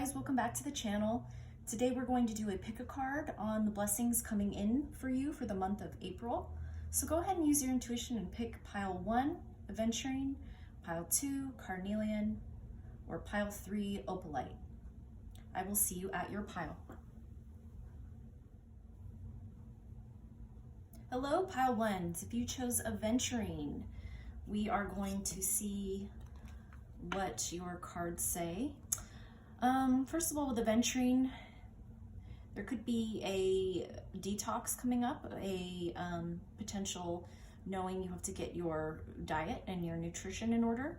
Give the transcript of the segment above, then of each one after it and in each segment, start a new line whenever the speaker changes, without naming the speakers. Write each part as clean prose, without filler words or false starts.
guys, welcome back to the channel. Today we're going to do a pick a card on the blessings coming in for you for the month of April. So go ahead and use your intuition and pick pile 1, aventurine, pile 2, carnelian, or pile 3, opalite. I will see you at your pile. Hello, pile 1s. If you chose aventurine, we are going to see what your cards say. First of all, with aventurine, there could be a detox coming up, a potential knowing you have to get your diet and your nutrition in order.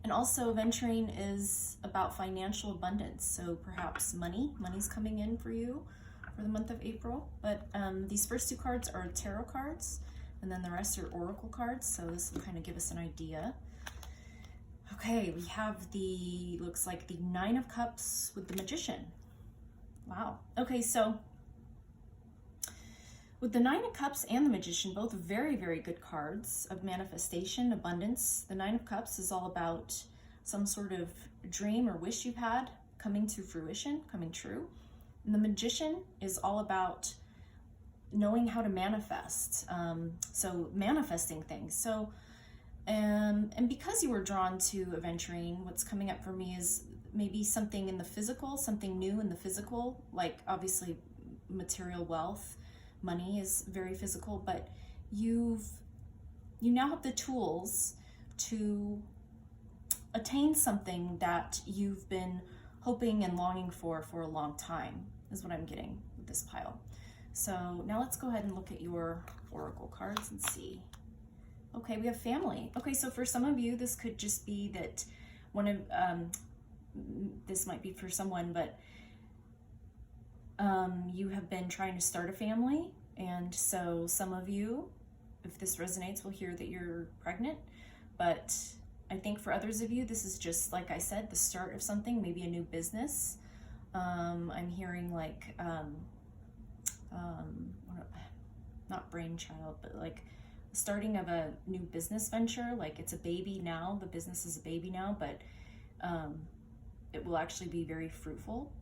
And also aventurine is about financial abundance, so perhaps money's coming in for you for the month of April. But these first two cards are tarot cards, and then the rest are oracle cards, so this will kind of give us an idea. Okay, we have looks like the 9 of Cups with the Magician. Wow. Okay, so with the 9 of Cups and the Magician, both very, very good cards of manifestation, abundance. The 9 of Cups is all about some sort of dream or wish you've had coming to fruition, coming true. And the Magician is all about knowing how to manifest, so manifesting things. So, and because you were drawn to aventurine, what's coming up for me is maybe something in the physical, something new in the physical, like obviously material wealth, money is very physical, but you now have the tools to attain something that you've been hoping and longing for a long time, is what I'm getting with this pile. So now let's go ahead and look at your oracle cards and see. Okay, we have family. Okay, so for some of you, this could just be that this might be for someone, but you have been trying to start a family. And so some of you, if this resonates, will hear that you're pregnant. But I think for others of you, this is just, like I said, the start of something, maybe a new business. I'm hearing like, not brainchild, but like starting of a new business venture. Like it's a baby now, the business is a baby now, but it will actually be very fruitful.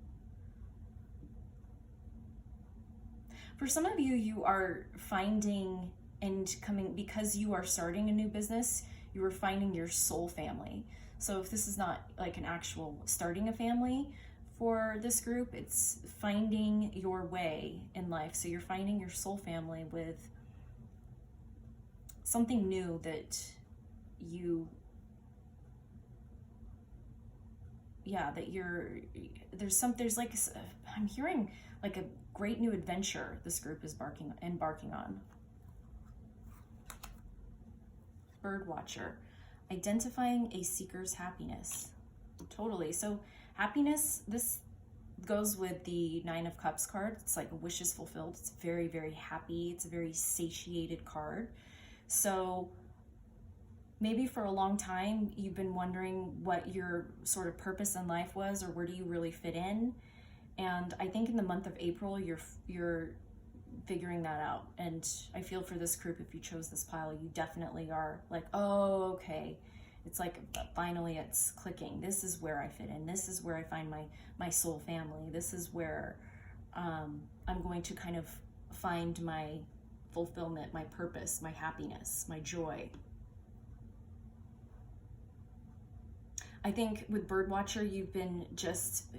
For some of you, you are finding and coming, because you are starting a new business, you are finding your soul family. So if this is not like an actual starting a family for this group, it's finding your way in life. So you're finding your soul family with something new that there's like, I'm hearing like a great new adventure this group is embarking on. Bird watcher, identifying a seeker's happiness. Totally. So happiness, this goes with the 9 of Cups card. It's like wishes fulfilled. It's very, very happy. It's a very satiated card. So maybe for a long time, you've been wondering what your sort of purpose in life was, or where do you really fit in? And I think in the month of April, you're figuring that out. And I feel for this group, if you chose this pile, you definitely are like, oh, okay. It's like, finally it's clicking. This is where I fit in. This is where I find my soul family. This is where I'm going to kind of find my fulfillment, my purpose, my happiness, my joy. I think with Birdwatcher,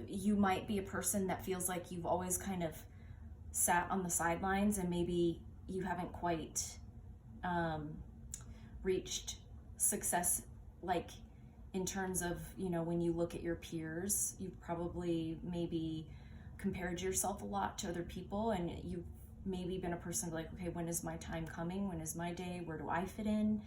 you might be a person that feels like you've always kind of sat on the sidelines, and maybe you haven't quite reached success, like in terms of, when you look at your peers, you've probably maybe compared yourself a lot to other people, and you've maybe been a person like, okay, when is my time coming? When is my day? Where do I fit in?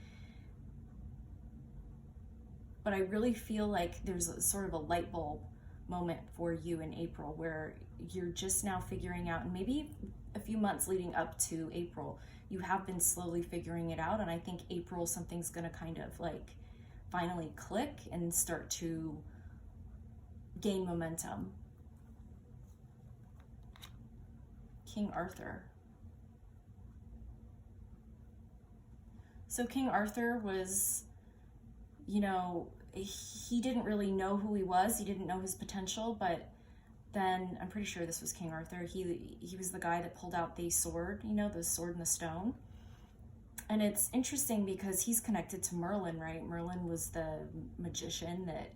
But I really feel like there's a sort of a light bulb moment for you in April where you're just now figuring out, and maybe a few months leading up to April, you have been slowly figuring it out. And I think April, something's gonna kind of like finally click and start to gain momentum. King Arthur. So King Arthur was, he didn't really know who he was. He didn't know his potential, but then I'm pretty sure this was King Arthur. He was the guy that pulled out the sword, you know, the sword and the stone. And it's interesting because he's connected to Merlin, right? Merlin was the magician that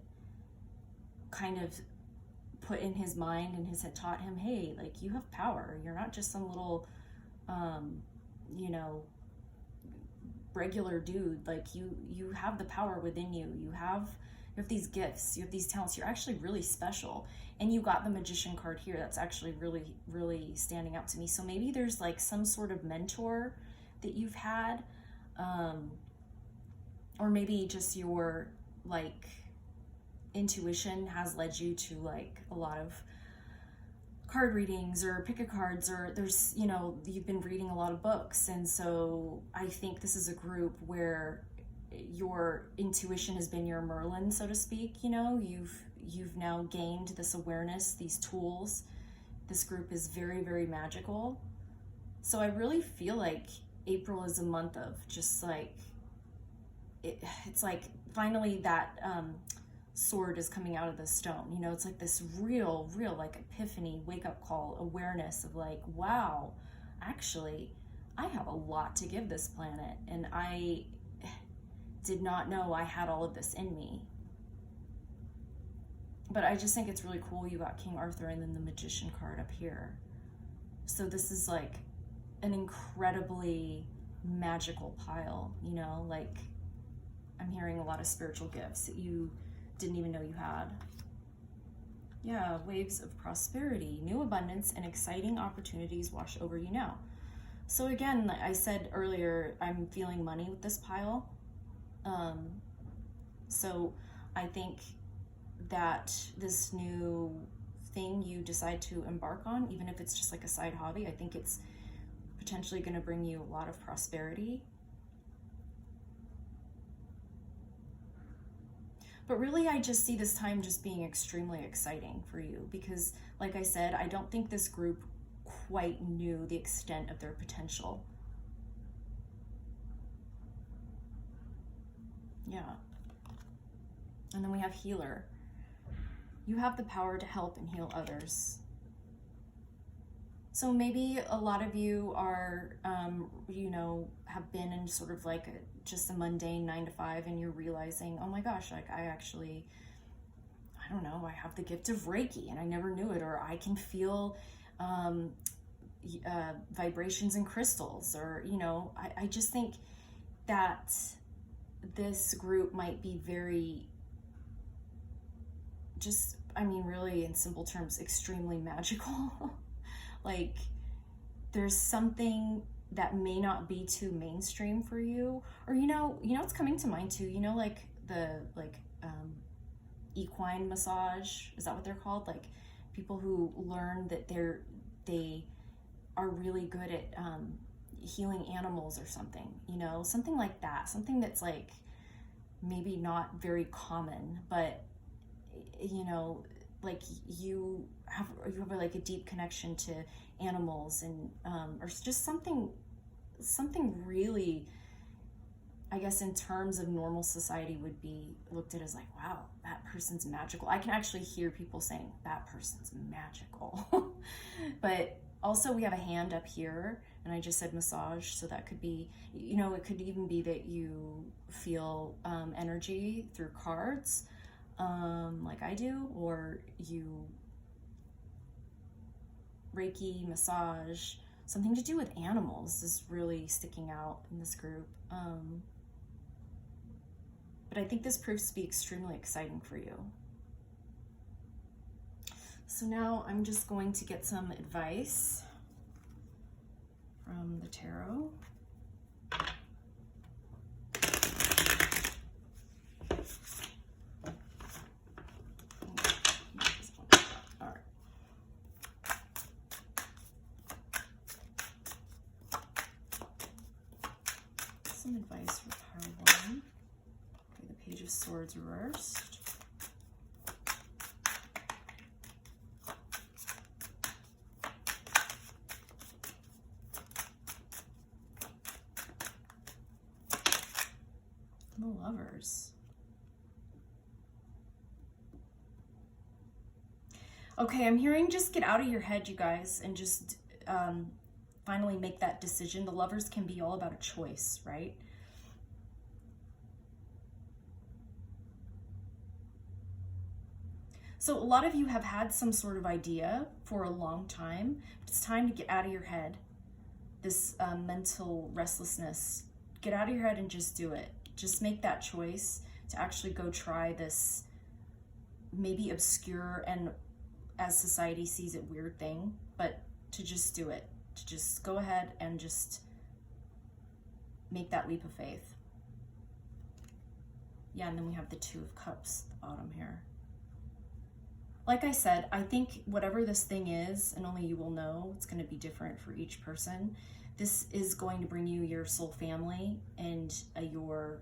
kind of put in his mind and has taught him, hey, like, you have power. You're not just some little, you know, regular dude. Like, you have the power within you. You have these gifts, you have these talents. You're actually really special. And you got the magician card here. That's actually really, really standing out to me. So maybe there's like some sort of mentor that you've had, or maybe just your like intuition has led you to like a lot of card readings or pick a cards, or there's, you know, you've been reading a lot of books. And so I think this is a group where your intuition has been your Merlin, so to speak. You know, you've now gained this awareness, these tools. This group is very, very magical. So I really feel like April is a month of just like, it's like finally that sword is coming out of the stone. You know, it's like this real like epiphany, wake up call, awareness of like, wow, actually, I have a lot to give this planet. And I did not know I had all of this in me. But I just think it's really cool you got King Arthur and then the Magician card up here. So this is like an incredibly magical pile, you know, like I'm hearing a lot of spiritual gifts that you didn't even know you had. Yeah, waves of prosperity, new abundance, and exciting opportunities wash over you now. So again, like I said earlier, I'm feeling money with this pile. So I think that this new thing you decide to embark on, even if it's just like a side hobby, I think it's potentially going to bring you a lot of prosperity. But really, I just see this time just being extremely exciting for you because, like I said, I don't think this group quite knew the extent of their potential. Yeah. And then we have healer. You have the power to help and heal others. So maybe a lot of you are, you know, have been in sort of like just a mundane 9 to 5, and you're realizing, oh my gosh, like I actually, I don't know, I have the gift of Reiki and I never knew it, or I can feel vibrations in crystals, or, you know, I just think that this group might be very, just, I mean, really in simple terms, extremely magical. Like there's something that may not be too mainstream for you, or you know it's coming to mind too, you know, like the equine massage, is that what they're called? Like people who learn that they are really good at healing animals or something, you know, something like that, something that's like maybe not very common, but you know, like you have like a deep connection to animals, and or just something really, I guess in terms of normal society would be looked at as like, wow, that person's magical. I can actually hear people saying that person's magical. But also we have a hand up here, and I just said massage, so that could be, you know, it could even be that you feel energy through cards, like I do, or you Reiki, massage, something to do with animals is really sticking out in this group. But I think this proves to be extremely exciting for you. So now I'm just going to get some advice from the tarot. Some advice for pile 1. Okay, the Page of Swords reversed. The Lovers. Okay, I'm hearing just get out of your head, you guys, and just finally make that decision. The Lovers can be all about a choice, right? So a lot of you have had some sort of idea for a long time. It's time to get out of your head. This mental restlessness. Get out of your head and just do it. Just make that choice to actually go try this maybe obscure and, as society sees it, weird thing, but to just do it. To just go ahead and just make that leap of faith. Yeah, and then we have the Two of Cups at the bottom here. Like I said, I think whatever this thing is, and only you will know, it's going to be different for each person. This is going to bring you your soul family, and you're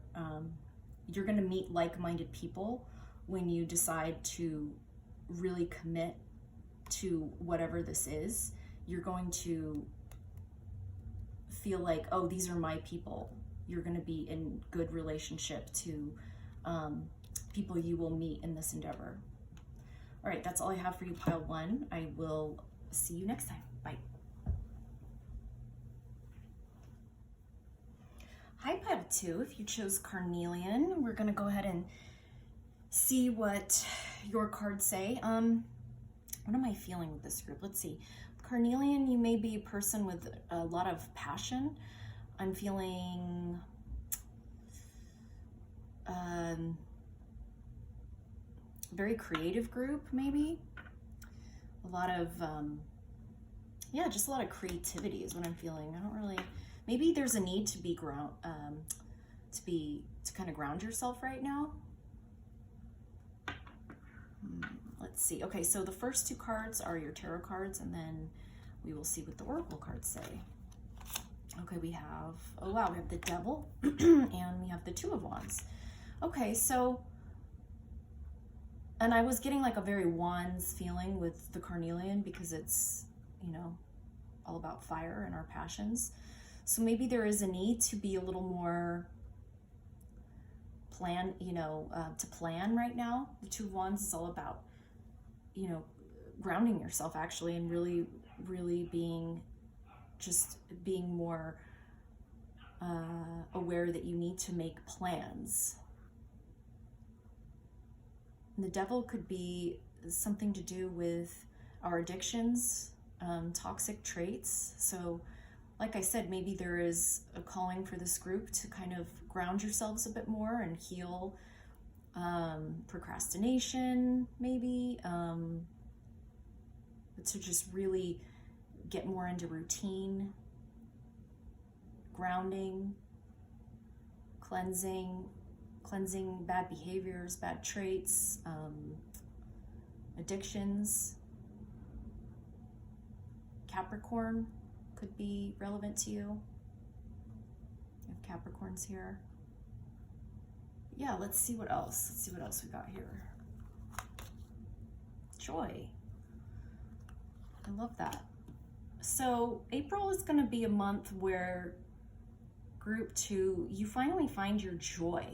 going to meet like-minded people when you decide to really commit to whatever this is. You're going to feel like, oh, these are my people. You're going to be in good relationship to people you will meet in this endeavor. All right, that's all I have for you, pile one. I will see you next time. Bye. Hi, pile two. If you chose Carnelian, we're gonna go ahead and see what your cards say. What am I feeling with this group? Let's see. Carnelian, you may be a person with a lot of passion. I'm feeling very creative group, maybe. A lot of, yeah, just a lot of creativity is what I'm feeling. I don't really, maybe there's a need to be to kind of ground yourself right now. Let's see. Okay, so the first two cards are your tarot cards, and then we will see what the oracle cards say. Okay, we have, oh wow, we have the Devil and we have the Two of Wands. Okay, so, and I was getting like a very wands feeling with the Carnelian because it's, you know, all about fire and our passions. So maybe there is a need to be a little more plan, you know, to plan right now. The Two of Wands is all about, you know, grounding yourself actually, and really, really being more aware that you need to make plans. And the Devil could be something to do with our addictions, toxic traits. So like I said, maybe there is a calling for this group to kind of ground yourselves a bit more and heal procrastination, maybe, to just really get more into routine, grounding, cleansing bad behaviors, bad traits, addictions. Capricorn could be relevant to you. We have Capricorns here. Yeah, let's see what else. Let's see what else we got here. Joy. I love that. So April is going to be a month where group two, you finally find your joy.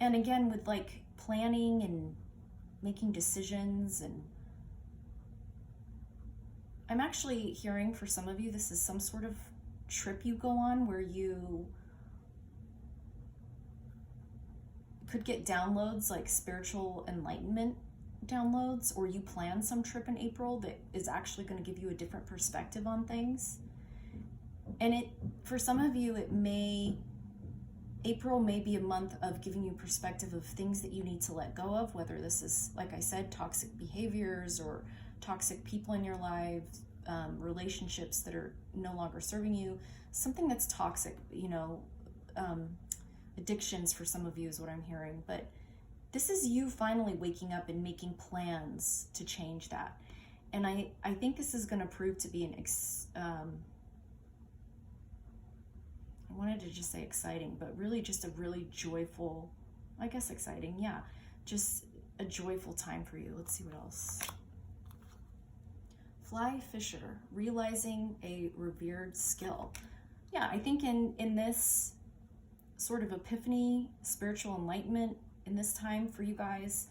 And again, with like planning and making decisions, and I'm actually hearing for some of you, this is some sort of trip you go on where you could get downloads, like spiritual enlightenment downloads, or you plan some trip in April that is actually going to give you a different perspective on things. And it, for some of you, April may be a month of giving you perspective of things that you need to let go of, whether this is, like I said, toxic behaviors or toxic people in your lives, relationships that are no longer serving you, something that's toxic, you know, addictions for some of you is what I'm hearing. But this is you finally waking up and making plans to change that. And I think this is going to prove to be an I wanted to just say exciting, but really just a really joyful, I guess exciting, yeah, just a joyful time for you. Let's see what else. Fly Fisher, realizing a revered skill. Yeah, I think in this sort of epiphany, spiritual enlightenment in this time for you guys,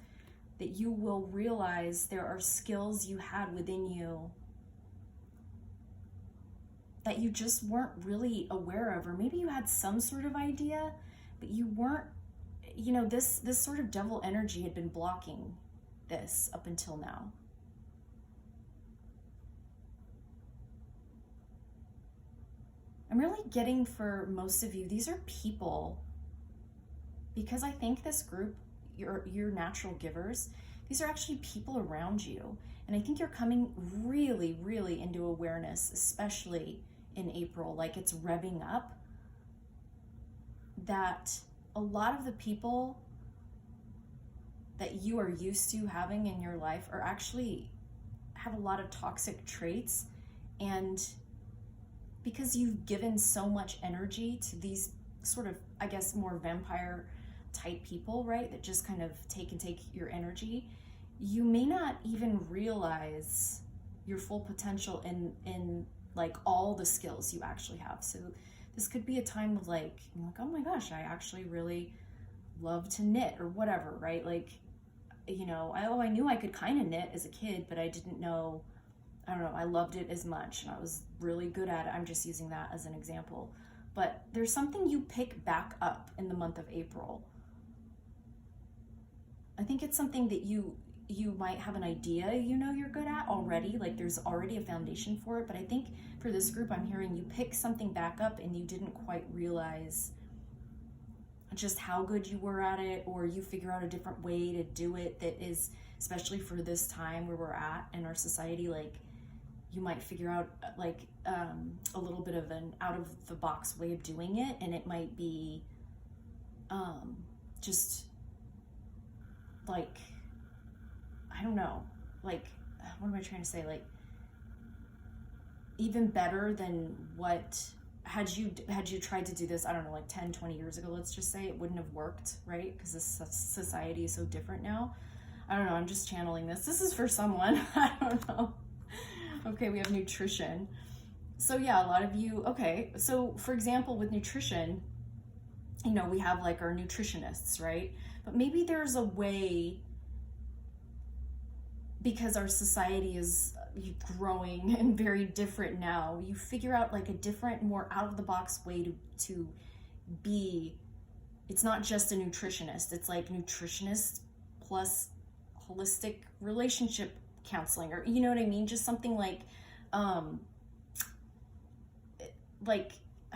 that you will realize there are skills you had within you that you just weren't really aware of, or maybe you had some sort of idea, but you weren't, you know, this sort of devil energy had been blocking this up until now. I'm really getting, for most of you, these are people, because I think this group, your natural givers, these are actually people around you. And I think you're coming really, really into awareness, especially in April, like it's revving up, that a lot of the people that you are used to having in your life are actually have a lot of toxic traits. And because you've given so much energy to these sort of, I guess, more vampire type people, right, that just kind of take your energy, you may not even realize your full potential in like all the skills you actually have. So this could be a time of like, oh my gosh, I actually really love to knit or whatever, right? Like, you know, I knew I could kind of knit as a kid, but I didn't know, I don't know, I loved it as much and I was really good at it. I'm just using that as an example. But there's something you pick back up in the month of April. I think it's something that you might have an idea, you know, you're good at already, like there's already a foundation for it. But I think for this group, I'm hearing you pick something back up and you didn't quite realize just how good you were at it, or you figure out a different way to do it that is, especially for this time where we're at in our society, like you might figure out like a little bit of an out of the box way of doing it, and it might be just like, I don't know, like, what am I trying to say? Like, even better than what, had you tried to do this, I don't know, like 10, 20 years ago, let's just say, it wouldn't have worked, right? Because this society is so different now. I don't know, I'm just channeling this. This is for someone, I don't know. Okay, we have nutrition. So yeah, a lot of you, okay, so for example, with nutrition, you know, we have like our nutritionists, right? But maybe there's a way, because our society is growing and very different now, you figure out like a different, more out of the box way to be. It's not just a nutritionist, it's like nutritionist plus holistic relationship counseling, or you know what I mean? Just something like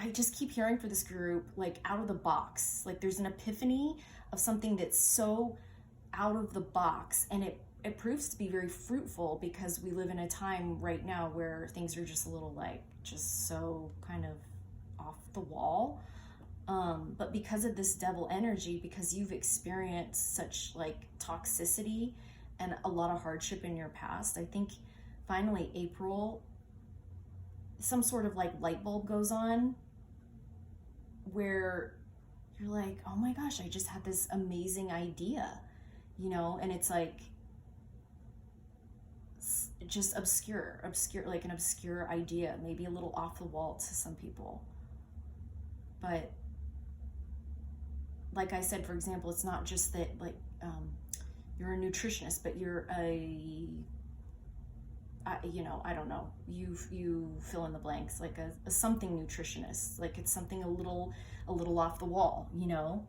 I just keep hearing for this group, like out of the box, like there's an epiphany of something that's so out of the box, and it proves to be very fruitful, because we live in a time right now where things are just a little like just so kind of off the wall. But because of this devil energy, because you've experienced such like toxicity and a lot of hardship in your past, I think finally April, some sort of like light bulb goes on where you're like, oh my gosh, I just had this amazing idea, you know, and it's like just obscure, like an obscure idea, maybe a little off the wall to some people. But like I said, for example, it's not just that like you're a nutritionist, but you're you know, I don't know, you fill in the blanks, like a something nutritionist, like it's something a little off the wall, you know.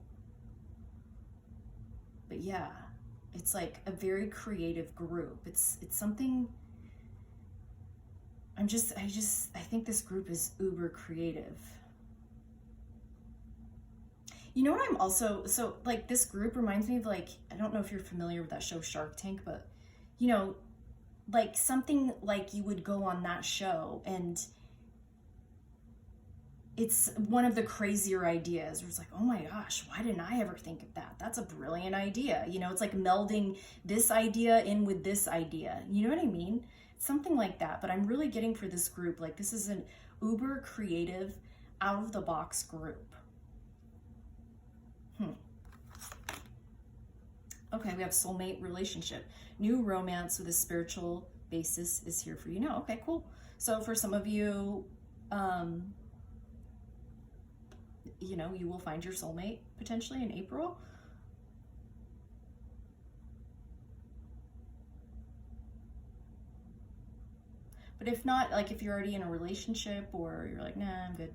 But yeah, it's like a very creative group. It's something, I think this group is uber creative. You know what I'm also, so like this group reminds me of like, I don't know if you're familiar with that show Shark Tank, but you know, like something like you would go on that show and it's one of the crazier ideas where it's like, oh my gosh, why didn't I ever think of that? That's a brilliant idea. You know, it's like melding this idea in with this idea. You know what I mean? Something like that. But I'm really getting for this group, like this is an uber creative, out of the box group. Okay, we have soulmate relationship. New romance with a spiritual basis is here for you now. Okay, cool. So for some of you, you know, you will find your soulmate potentially in April. But if not, like if you're already in a relationship or you're like, nah, I'm good,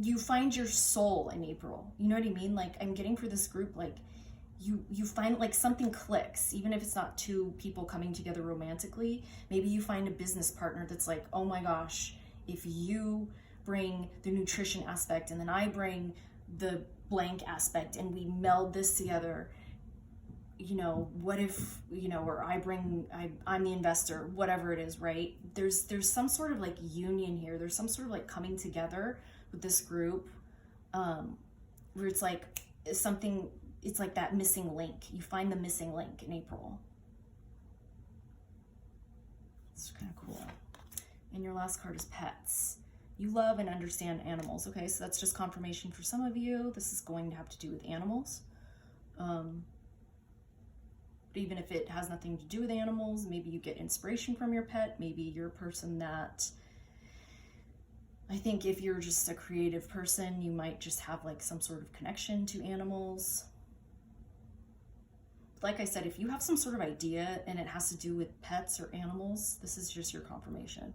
you find your soul in April. You know what I mean? Like I'm getting for this group, like you find like something clicks, even if it's not two people coming together romantically. Maybe you find a business partner that's like, oh my gosh, if you bring the nutrition aspect and then I bring the blank aspect and we meld this together, you know, what if, you know, or I'm the investor, whatever it is, right? There's some sort of like union here. There's some sort of like coming together with this group, where it's like something, it's like that missing link. You find the missing link in April. It's kind of cool. And your last card is pets. You love and understand animals. Okay, so that's just confirmation for some of you. This is going to have to do with animals. But even if it has nothing to do with animals, maybe you get inspiration from your pet. Maybe you're a person that, I think if you're just a creative person, you might just have like some sort of connection to animals. Like I said, if you have some sort of idea and it has to do with pets or animals, this is just your confirmation.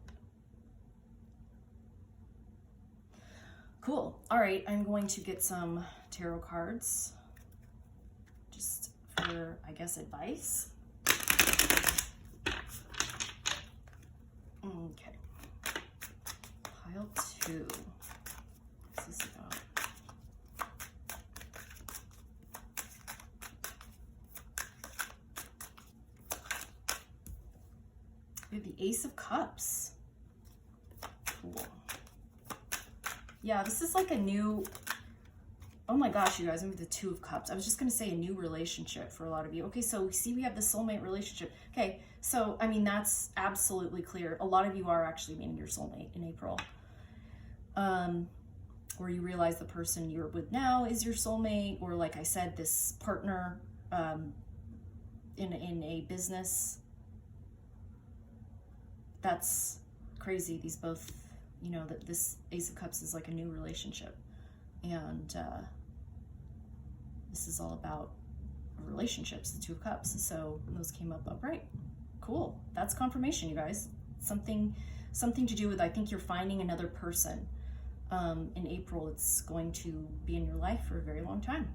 Cool. All right, I'm going to get some tarot cards just for, I guess, advice. Okay. Pile 2. What's this about? We have the Ace of Cups. Cool. Yeah, this is like a new, oh my gosh, you guys, I'm with the Two of Cups. I was just going to say a new relationship for a lot of you. Okay, so see, we have the soulmate relationship. Okay, so, I mean, that's absolutely clear. A lot of you are actually meeting your soulmate in April. Or you realize the person you're with now is your soulmate, or like I said, this partner in a business. That's crazy. These both, you know, that this Ace of Cups is like a new relationship. And this is all about relationships, the Two of Cups. So those came up upright. Cool. That's confirmation, you guys. Something to do with, I think you're finding another person. In April, it's going to be in your life for a very long time,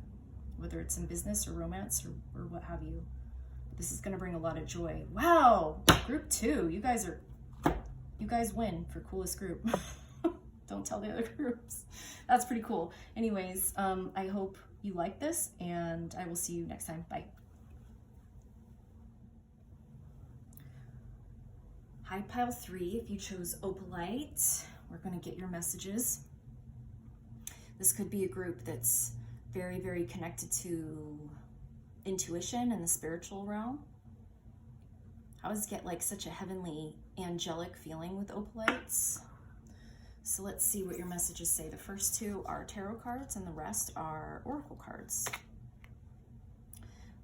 whether it's in business or romance or what have you. This is going to bring a lot of joy. Wow. Group 2. You guys win for coolest group. Don't tell the other groups. That's pretty cool. Anyways, I hope you like this, and I will see you next time. Bye. Hi, pile 3. If you chose Opalite, we're going to get your messages. This could be a group that's very, very connected to intuition and the spiritual realm. I always get like such a heavenly, angelic feeling with Opalites. So let's see what your messages say. The first 2 are tarot cards and the rest are oracle cards.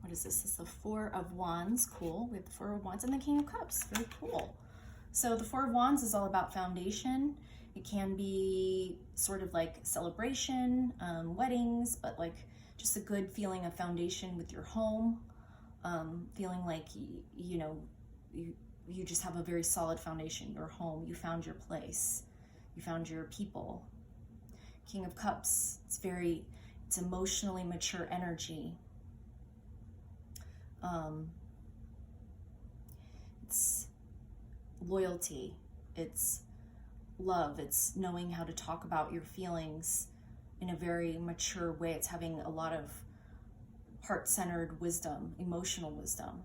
What is this? This is the 4 of Wands. Cool. We have the 4 of Wands and the King of Cups. Very cool. So the 4 of Wands is all about foundation. It can be sort of like celebration, weddings, but like just a good feeling of foundation with your home. Feeling like, you know, you just have a very solid foundation, your home. You found your place. You found your people. King of Cups, it's emotionally mature energy. It's loyalty. It's love. It's knowing how to talk about your feelings in a very mature way. It's having a lot of heart-centered wisdom, emotional wisdom.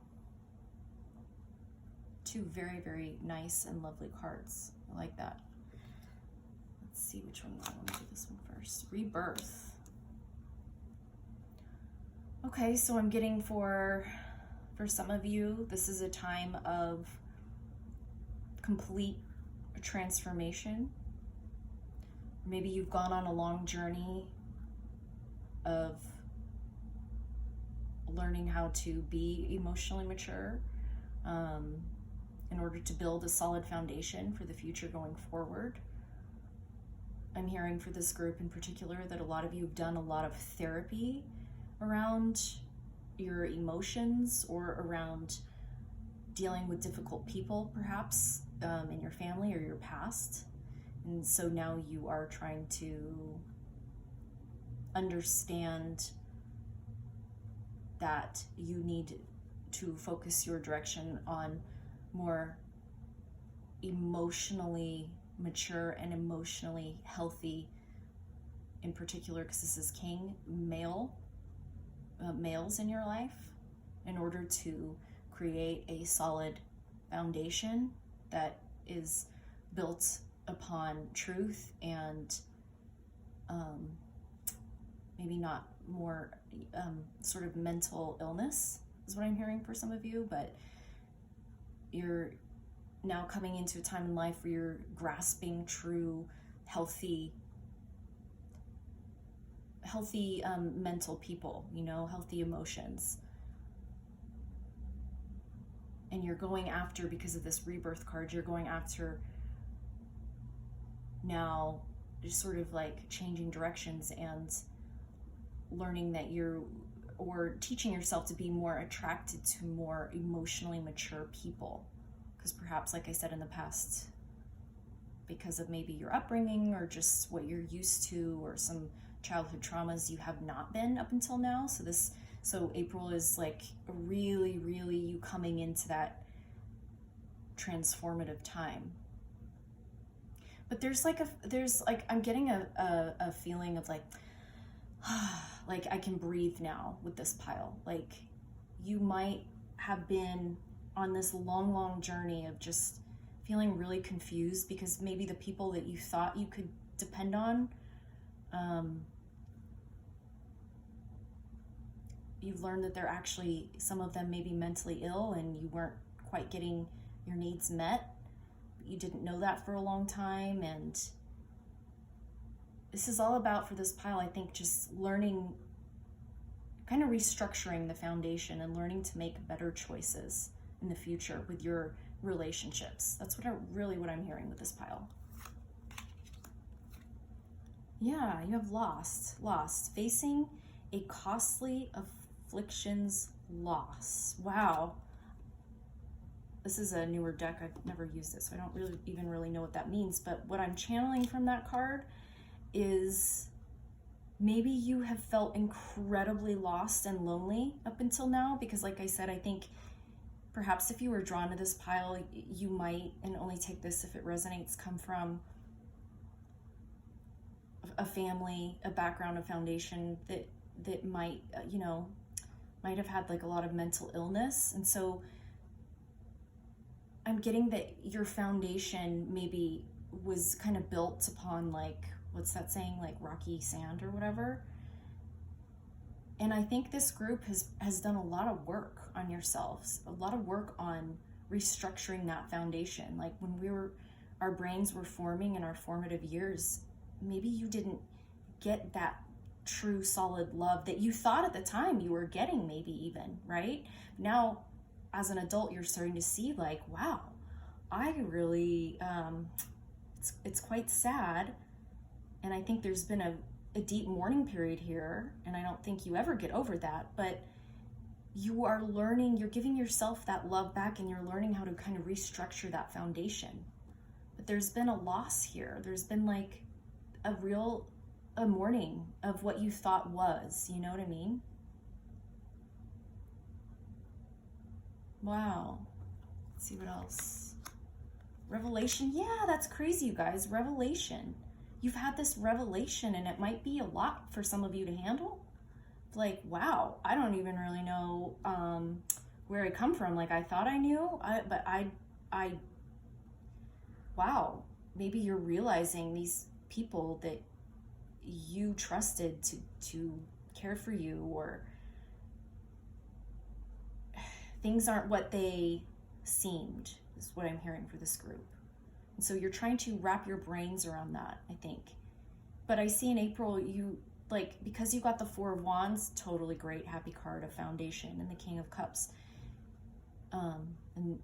2 very, very nice and lovely cards. I like that. Let's see which one. I want to do this one first. Rebirth. Okay, so I'm getting for some of you, this is a time of complete transformation. Maybe you've gone on a long journey of learning how to be emotionally mature in order to build a solid foundation for the future going forward. I'm hearing for this group in particular that a lot of you have done a lot of therapy around your emotions or around dealing with difficult people, perhaps, in your family or your past. And so now you are trying to understand that you need to focus your direction on more emotionally mature and emotionally healthy, in particular, because this is king, males in your life, in order to create a solid foundation that is built upon truth and maybe not more sort of mental illness is what I'm hearing for some of you, but you're now coming into a time in life where you're grasping true, healthy mental people, healthy emotions. And you're going after, because of this rebirth card, you're going after now just sort of like changing directions and learning that or teaching yourself to be more attracted to more emotionally mature people. Because perhaps, like I said in the past, because of maybe your upbringing or just what you're used to or some childhood traumas, you have not been up until now. So April is like really, really you coming into that transformative time. But there's I'm getting a feeling of like I can breathe now with this pile. Like you might have been on this long journey of just feeling really confused because maybe the people that you thought you could depend on, you've learned that they're actually, some of them may be mentally ill and you weren't quite getting your needs met. You didn't know that for a long time. And this is all about, for this pile, I think, just learning, kind of restructuring the foundation and learning to make better choices in the future with your relationships. That's what I'm hearing with this pile. Yeah, you have lost, facing a costly afflictions loss. Wow. This is a newer deck. I've never used it, so I don't really know what that means. But what I'm channeling from that card is maybe you have felt incredibly lost and lonely up until now, because like I said, I think perhaps if you were drawn to this pile, you might, and only take this if it resonates, come from a family, a background, a foundation that might, might have had like a lot of mental illness. And so I'm getting that your foundation maybe was kind of built upon, like, what's that saying, like rocky sand or whatever. And I think this group has done a lot of work on yourselves, a lot of work on restructuring that foundation. Like when our brains were forming in our formative years, maybe you didn't get that true solid love that you thought at the time you were getting, maybe even, right? Now, as an adult, you're starting to see like, wow, I really, it's quite sad. And I think there's been a deep mourning period here, and I don't think you ever get over that, but you are learning, you're giving yourself that love back, and you're learning how to kind of restructure that foundation. But there's been a loss here. There's been like a mourning of what you thought was, you know what I mean? Wow. Let's see what else. Revelation. Yeah, that's crazy, you guys. Revelation. You've had this revelation, and it might be a lot for some of you to handle. Like, wow, I don't even really know where I come from. Like, I thought I knew, but wow, maybe you're realizing these people that you trusted to care for you, or things aren't what they seemed, is what I'm hearing for this group. And so you're trying to wrap your brains around that, I think. But I see in April, you, like, because you got the Four of Wands, totally great, happy card, a foundation, and the King of Cups. And,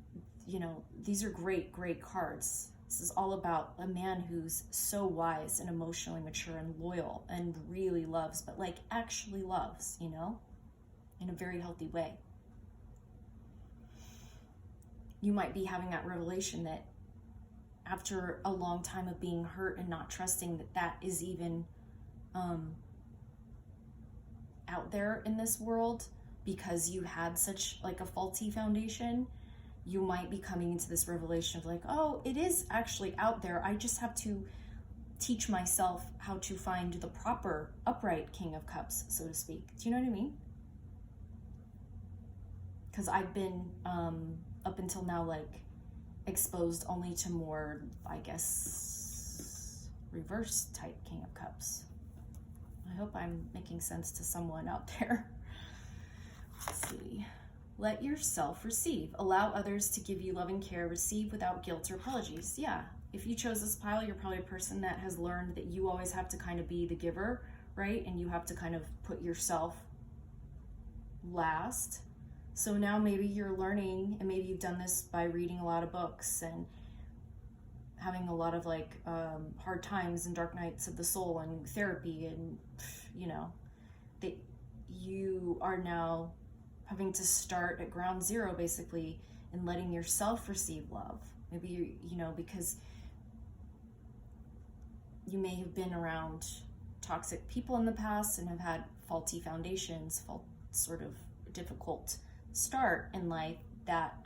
these are great cards. This is all about a man who's so wise and emotionally mature and loyal and really loves, but like actually loves, in a very healthy way. you might be having that revelation that after a long time of being hurt and not trusting that that is even out there in this world, because you had such like a faulty foundation, you might be coming into this revelation of like, oh, it is actually out there. I just have to teach myself how to find the proper upright King of Cups, so to speak. Do you know what I mean? Because I've been up until now like exposed only to more, I guess, reverse type King of Cups. I hope I'm making sense to someone out there. Let's see. Let yourself receive. Allow others to give you loving care. Receive without guilt or apologies. Yeah, if you chose this pile, you're probably a person that has learned that you always have to kind of be the giver, right? And you have to kind of put yourself last. So now maybe you're learning, and maybe you've done this by reading a lot of books and having a lot of like hard times and dark nights of the soul and therapy, and you know, that you are now having to start at ground zero basically and letting yourself receive love. Maybe you know, because you may have been around toxic people in the past and have had faulty foundations, sort of difficult start in life, that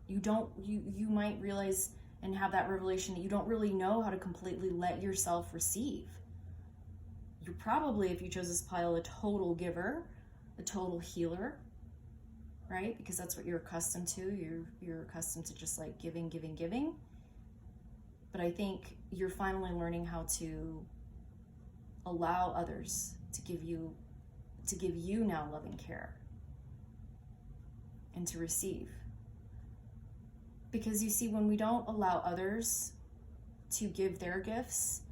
you might realize and have that revelation that you don't really know how to completely let yourself receive. You're probably, if you chose this pile, a total giver, a total healer, right? Because that's what you're accustomed to. You're accustomed to just like giving. But I think you're finally learning how to allow others to give you now loving care and to receive. Because you see, when we don't allow others to give their gifts,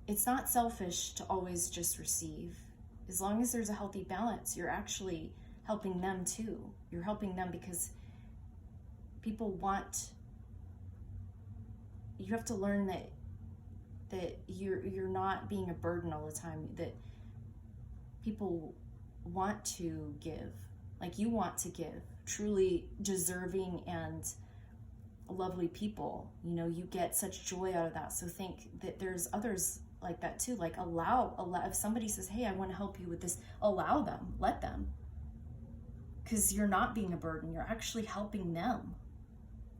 it's not selfish to always just receive. As long as there's a healthy balance, you're actually helping them too. You're helping them because you have to learn that you're not being a burden all the time, that people want to give, like you want to give, truly deserving and lovely people. You know, you get such joy out of that. So think that there's others like that too. Like allow, if somebody says, hey, I want to help you with this, allow them, let them, because you're not being a burden. You're actually helping them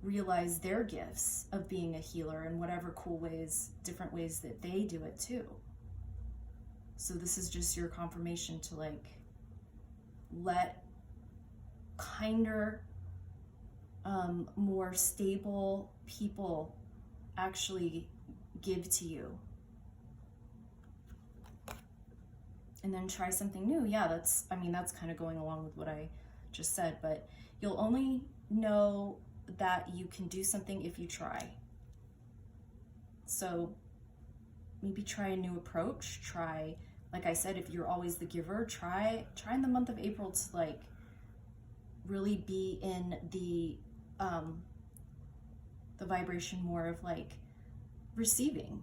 realize their gifts of being a healer in whatever cool ways, different ways that they do it too. So this is just your confirmation to like let kinder, more stable people actually give to you. And then try something new. Yeah, that's kind of going along with what I just said, but you'll only know that you can do something if you try. So maybe try a new approach. Try, like I said, if you're always the giver, try in the month of April to like really be in the vibration more of like receiving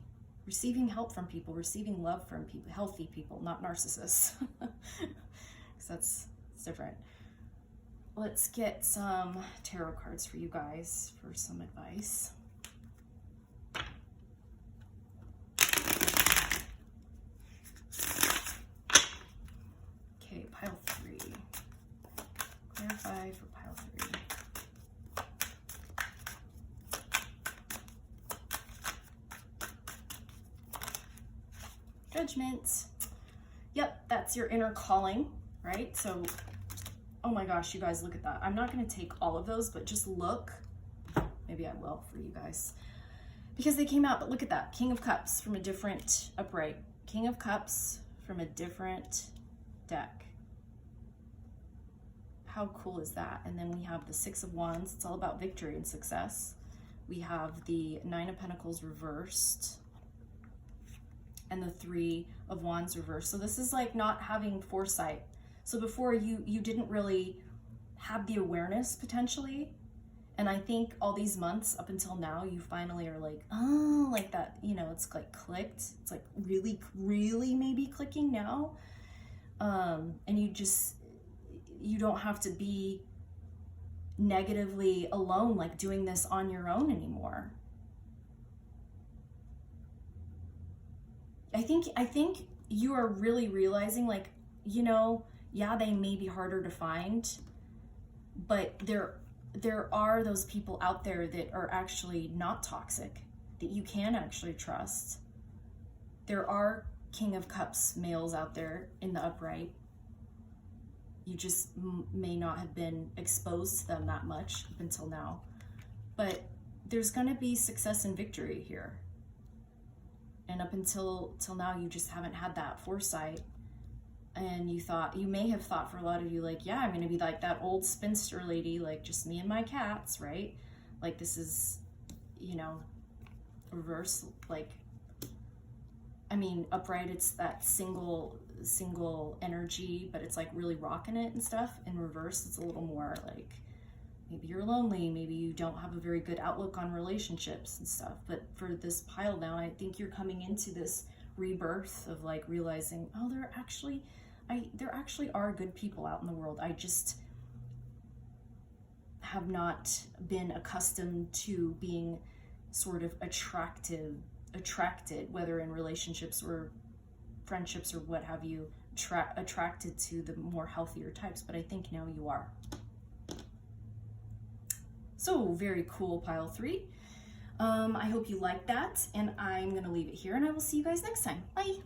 help from people, receiving love from people, healthy people, not narcissists. Because that's different. Let's get some tarot cards for you guys for some advice. Okay, pile 3. Clarify for pile 3. Judgment. Yep, that's your inner calling, right? So, oh my gosh, you guys, look at that. I'm not going to take all of those, but just look. Maybe I will for you guys, because they came out. But look at that. King of Cups from a different upright. King of Cups from a different deck. How cool is that? And then we have the Six of Wands. It's all about victory and success. We have the Nine of Pentacles reversed and the Three of Wands reversed. So this is like not having foresight. So before you didn't really have the awareness potentially. And I think all these months up until now, you finally are like, oh, like that, you know, it's like clicked. It's like really, really maybe clicking now. And you don't have to be negatively alone, like doing this on your own anymore. I think you are really realizing, like, you know, yeah, they may be harder to find, but there are those people out there that are actually not toxic, that you can actually trust. There are King of Cups males out there in the upright. You just may not have been exposed to them that much up until now. But there's going to be success and victory here. And up until now, you just haven't had that foresight. And you may have thought, for a lot of you, like, yeah, I'm going to be like that old spinster lady, like just me and my cats, right? Like, this is, you know, reverse, like, I mean, upright, it's that single energy, but it's like really rocking it and stuff. In reverse, it's a little more like, maybe you're lonely, maybe you don't have a very good outlook on relationships and stuff. But for this pile now, I think you're coming into this rebirth of like realizing, oh, there actually are good people out in the world. I just have not been accustomed to being sort of attracted, whether in relationships or friendships or what have you, attracted to the more healthier types. But I think now you are. So very cool, pile 3. I hope you liked that, and I'm gonna leave it here, and I will see you guys next time. Bye.